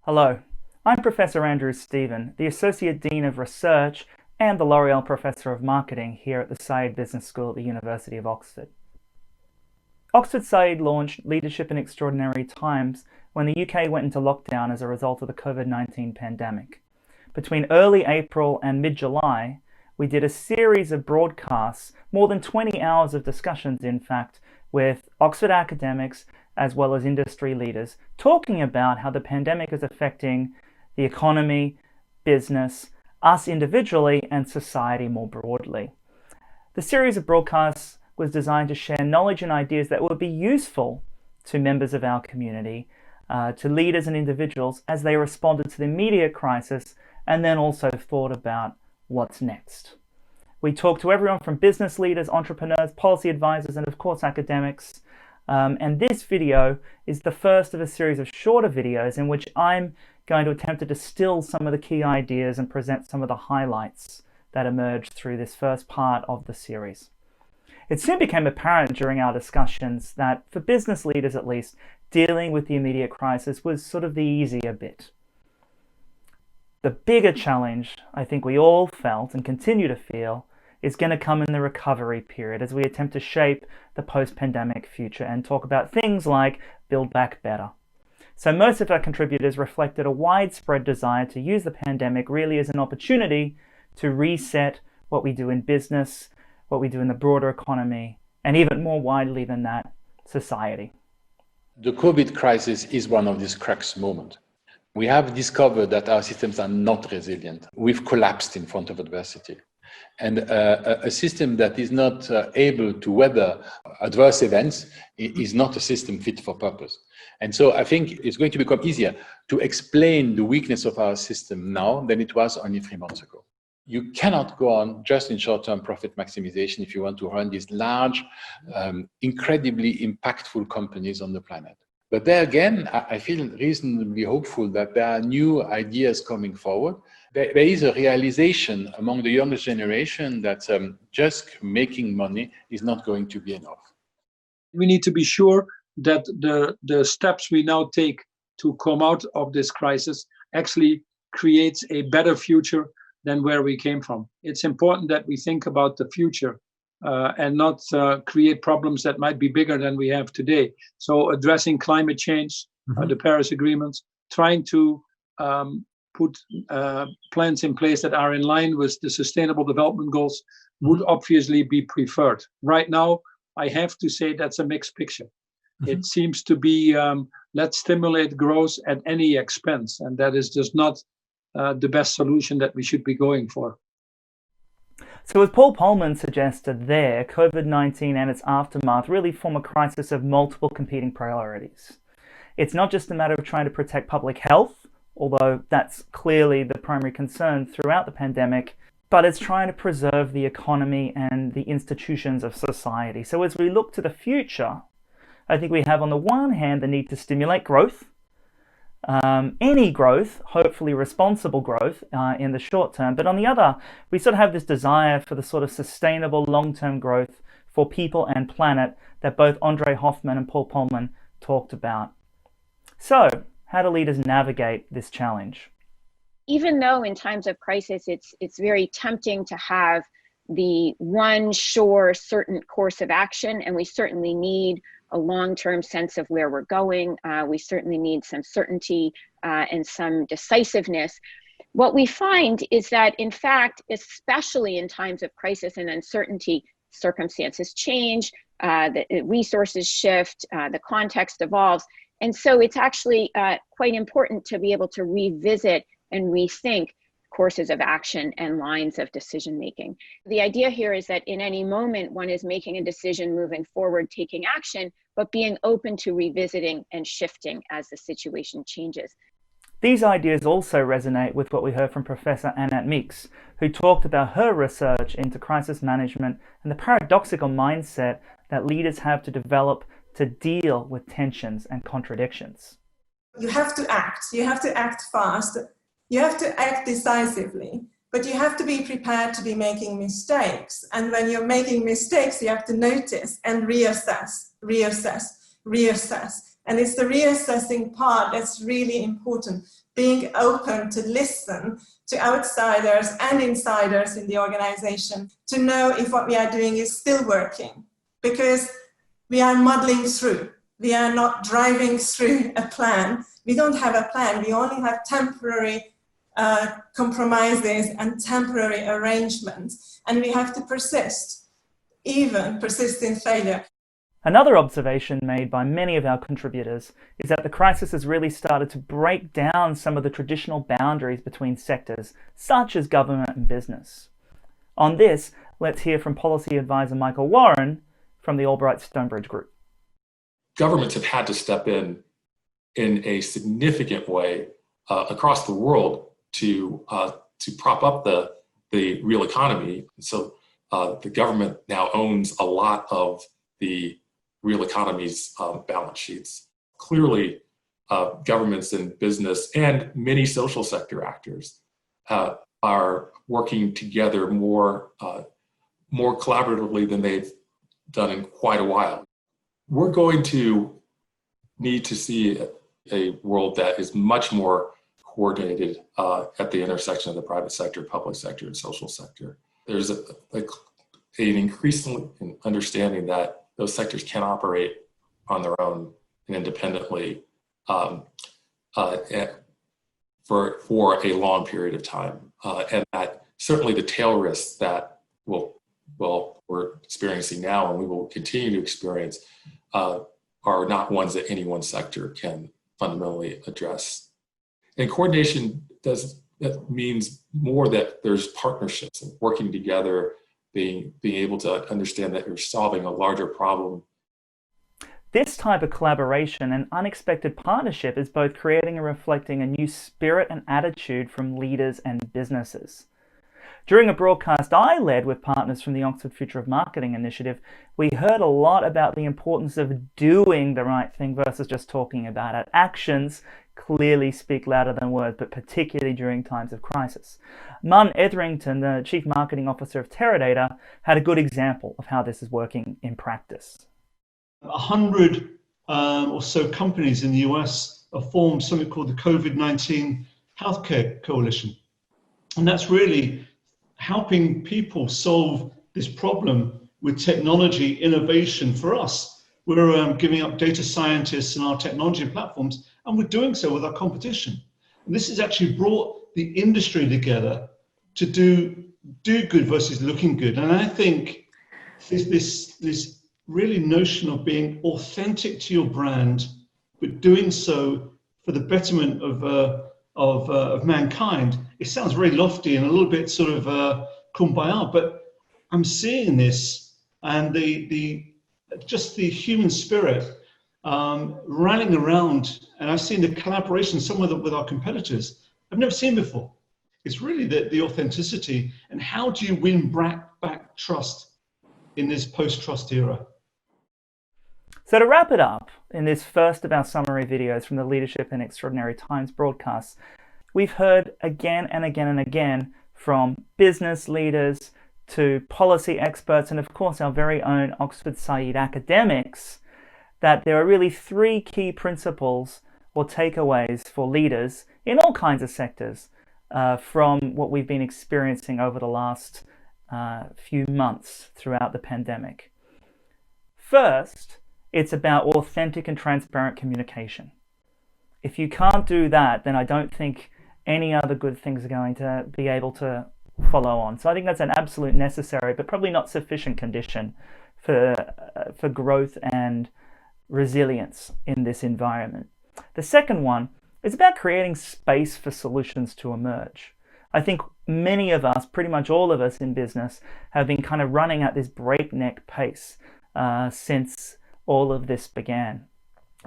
Hello, I'm Professor Andrew Stephen, the Associate Dean of Research and the L'Oreal Professor of Marketing here at the Saïd Business School at the University of Oxford. Oxford Saïd launched Leadership in Extraordinary Times when the UK went into lockdown as a result of the COVID-19 pandemic. Between early April and mid-July, we did a series of broadcasts, more than 20 hours of discussions in fact, with Oxford academics as well as industry leaders, talking about how the pandemic is affecting the economy, business, us individually, and society more broadly. The series of broadcasts was designed to share knowledge and ideas that would be useful to members of our community, to leaders and individuals as they responded to the immediate crisis and then also thought about what's next. We talked to everyone from business leaders, entrepreneurs, policy advisors, and of course academics. And this video is the first of a series of shorter videos in which I'm going to attempt to distill some of the key ideas and present some of the highlights that emerged through this first part of the series. It soon became apparent during our discussions that, for business leaders at least, dealing with the immediate crisis was sort of the easier bit. The bigger challenge, I think we all felt and continue to feel, is going to come in the recovery period as we attempt to shape the post-pandemic future and talk about things like build back better. So most of our contributors reflected a widespread desire to use the pandemic really as an opportunity to reset what we do in business, what we do in the broader economy, and even more widely than that, society. The COVID crisis is one of these crux moments. We have discovered that our systems are not resilient. We've collapsed in front of adversity. And a system that is not able to weather adverse events is not a system fit for purpose. And so I think it's going to become easier to explain the weakness of our system now than it was only 3 months ago. You cannot go on just in short-term profit maximization if you want to run these large, incredibly impactful companies on the planet. But there again, I feel reasonably hopeful that there are new ideas coming forward. There is a realization among the younger generation that just making money is not going to be enough. We need to be sure that the steps we now take to come out of this crisis actually creates a better future than where we came from. It's important that we think about the future and not create problems that might be bigger than we have today. So addressing climate change, the Paris agreements, trying to put plans in place that are in line with the Sustainable Development Goals would obviously be preferred. Right now, I have to say that's a mixed picture. It seems to be let's stimulate growth at any expense, and that is just not the best solution that we should be going for. So as Paul Polman suggested there, COVID-19 and its aftermath really form a crisis of multiple competing priorities. It's not just a matter of trying to protect public health, although that's clearly the primary concern throughout the pandemic, but it's trying to preserve the economy and the institutions of society. So as we look to the future, I think we have on the one hand the need to stimulate growth, any growth, hopefully responsible growth in the short term. But on the other, we sort of have this desire for the sort of sustainable long-term growth for people and planet that both Andre Hoffman and Paul Polman talked about. So, how do leaders navigate this challenge? Even though in times of crisis, it's very tempting to have the one sure, certain course of action, and we certainly need a long-term sense of where we're going. We certainly need some certainty and some decisiveness. What we find is that, in fact, especially in times of crisis and uncertainty, circumstances change, the resources shift, the context evolves. And so it's actually quite important to be able to revisit and rethink courses of action and lines of decision making. The idea here is that in any moment, one is making a decision, moving forward, taking action, but being open to revisiting and shifting as the situation changes. These ideas also resonate with what we heard from Professor Annette Meeks, who talked about her research into crisis management and the paradoxical mindset that leaders have to develop to deal with tensions and contradictions. You have to act. You have to act fast. You have to act decisively, but you have to be prepared to be making mistakes. And when you're making mistakes, you have to notice and reassess. And it's the reassessing part that's really important, being open to listen to outsiders and insiders in the organization to know if what we are doing is still working, because we are muddling through. We are not driving through a plan. We don't have a plan. We only have temporary compromises and temporary arrangements, and we have to persist, even persist in failure. Another observation made by many of our contributors is that the crisis has really started to break down some of the traditional boundaries between sectors, such as government and business. On this, let's hear from policy advisor Michael Warren from the Albright Stonebridge Group. Governments have had to step in a significant way across the world to prop up the real economy. So the government now owns a lot of the real economy's balance sheets. Clearly, governments and business and many social sector actors are working together more collaboratively than they've done in quite a while. We're going to need to see a world that is much more coordinated at the intersection of the private sector, public sector, and social sector. There's an increasing understanding that those sectors can operate on their own and independently for a long period of time, and that certainly the tail risks that we're experiencing now and we will continue to experience are not ones that any one sector can fundamentally address. And coordination that means more that there's partnerships and working together, being able to understand that you're solving a larger problem. This type of collaboration and unexpected partnership is both creating and reflecting a new spirit and attitude from leaders and businesses. During a broadcast I led with partners from the Oxford Future of Marketing initiative, we heard a lot about the importance of doing the right thing versus just talking about it. Actions clearly speak louder than words, but particularly during times of crisis. Mun Etherington, the Chief Marketing Officer of Teradata, had a good example of how this is working in practice. 100 or so companies in the US have formed something called the COVID-19 Healthcare Coalition. And that's really helping people solve this problem with technology innovation for us. We're giving up data scientists and our technology platforms, and we're doing so with our competition. And this has actually brought the industry together to do good versus looking good. And I think this really notion of being authentic to your brand, but doing so for the betterment of mankind. It sounds very lofty and a little bit sort of kumbaya, but I'm seeing this and just the human spirit rallying around, and I've seen the collaboration somewhere with our competitors I've never seen before. It's really the authenticity, and how do you win back trust in this post-trust era? So to wrap it up, in this first of our summary videos from the Leadership in Extraordinary Times broadcasts, we've heard again and again and again from business leaders to policy experts and of course our very own Oxford Saïd academics that there are really three key principles or takeaways for leaders in all kinds of sectors from what we've been experiencing over the last few months throughout the pandemic. First, it's about authentic and transparent communication. If you can't do that, then I don't think any other good things are going to be able to follow on. So I think that's an absolute necessary, but probably not sufficient condition for growth and resilience in this environment. The second one is about creating space for solutions to emerge. I think many of us, pretty much all of us in business, have been kind of running at this breakneck pace since all of this began.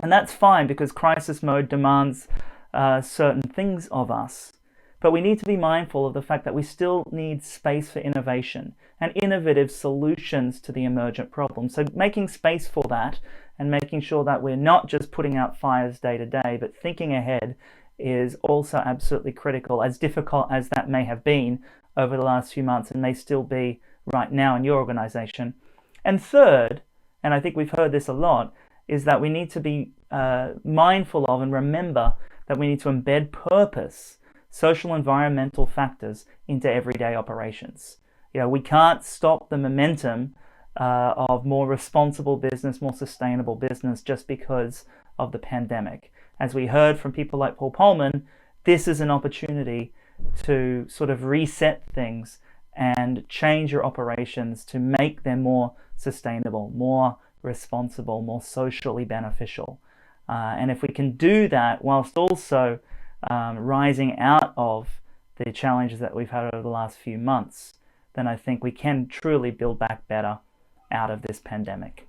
And that's fine because crisis mode demands certain things of us. But we need to be mindful of the fact that we still need space for innovation and innovative solutions to the emergent problems. So making space for that and making sure that we're not just putting out fires day to day, but thinking ahead is also absolutely critical, as difficult as that may have been over the last few months and may still be right now in your organization. And third, and I think we've heard this a lot, is that we need to be mindful of and remember that we need to embed purpose, social environmental factors into everyday operations. We can't stop the momentum of more responsible business, more sustainable business just because of the pandemic. As we heard from people like Paul Polman, this is an opportunity to sort of reset things and change your operations to make them more sustainable, more responsible, more socially beneficial. And if we can do that whilst also rising out of the challenges that we've had over the last few months, then I think we can truly build back better out of this pandemic.